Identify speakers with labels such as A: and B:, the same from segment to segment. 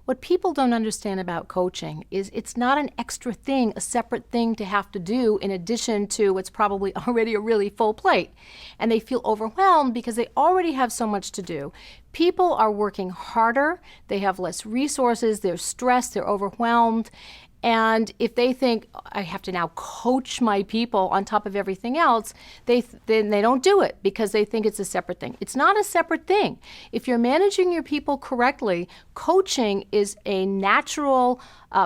A: What people don't understand about coaching is it's not an extra thing, a separate thing to have to do in addition to what's probably already a really full plate. And they feel overwhelmed because they already have so much to do. People are working harder, they have less resources, they're stressed, they're overwhelmed. And if they think, I have to now coach my people on top of everything else, then they don't do it because they think it's a separate thing. It's not a separate thing. If you're managing your people correctly, coaching is a natural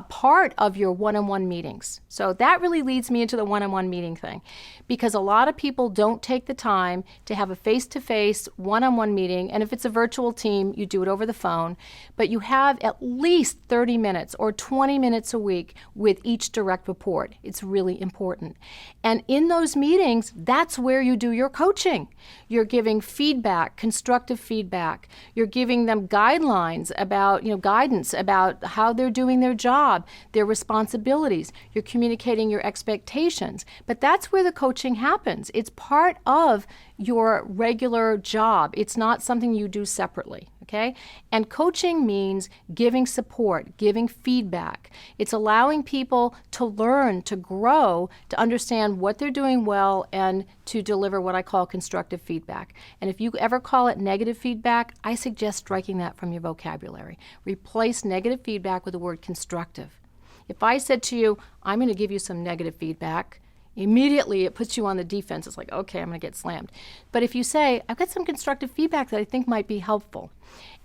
A: part of your one-on-one meetings. So that really leads me into the one-on-one meeting thing, because a lot of people don't take the time to have a face-to-face one-on-one meeting. And if it's a virtual team, you do it over the phone, but you have at least 30 minutes or 20 minutes a week with each direct report. It's really important. And in those meetings, that's where you do your coaching. You're giving feedback, constructive feedback. You're giving them guidelines about, guidance about how they're doing their job, their responsibilities. You're communicating your expectations. But that's where the coaching happens. It's part of your regular job. It's not something you do separately, okay? And coaching means giving support, giving feedback. It's allowing people to learn, to grow, to understand what they're doing well, and to deliver what I call constructive feedback. And if you ever call it negative feedback, I suggest striking that from your vocabulary. Replace negative feedback with the word constructive. If I said to you, I'm going to give you some negative feedback, immediately it puts you on the defense. It's like, okay, I'm going to get slammed. But if you say, I've got some constructive feedback that I think might be helpful,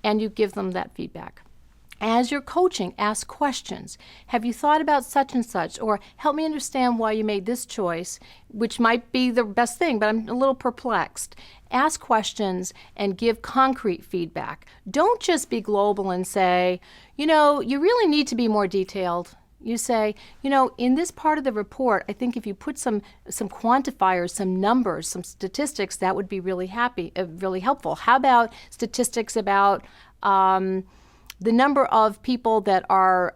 A: and you give them that feedback. As you're coaching, ask questions. Have you thought about such and such? Or help me understand why you made this choice, which might be the best thing, but I'm a little perplexed. Ask questions and give concrete feedback. Don't just be global and say, you really need to be more detailed. You say, in this part of the report, I think if you put some quantifiers, some numbers, some statistics, that would be really helpful. How about statistics about the number of people that are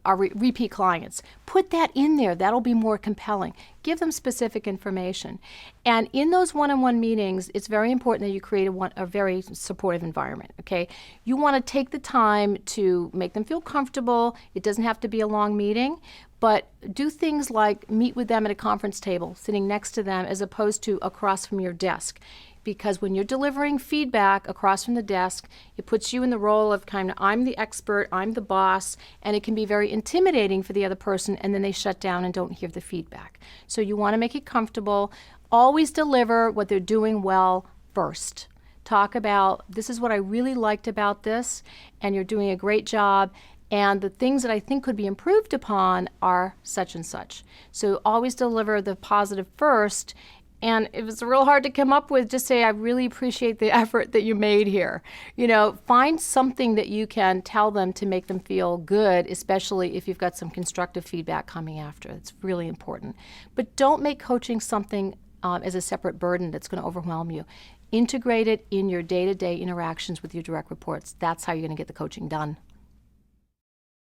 A: repeat clients? Put that in there. That'll be more compelling. Give them specific information. And in those one-on-one meetings, it's very important that you create a very supportive environment, okay? You want to take the time to make them feel comfortable. It doesn't have to be a long meeting, but do things like meet with them at a conference table, sitting next to them as opposed to across from your desk. Because when you're delivering feedback across from the desk, it puts you in the role of I'm the expert, I'm the boss, and it can be very intimidating for the other person, and then they shut down and don't hear the feedback. So you want to make it comfortable. Always deliver what they're doing well first. Talk about, this is what I really liked about this, and you're doing a great job, and the things that I think could be improved upon are such and such. So always deliver the positive first. And if it's real hard to come up with, just say, I really appreciate the effort that you made here. Find something that you can tell them to make them feel good, especially if you've got some constructive feedback coming after. It's really important. But don't make coaching something as a separate burden that's going to overwhelm you. Integrate it in your day-to-day interactions with your direct reports. That's how you're going to get the coaching done.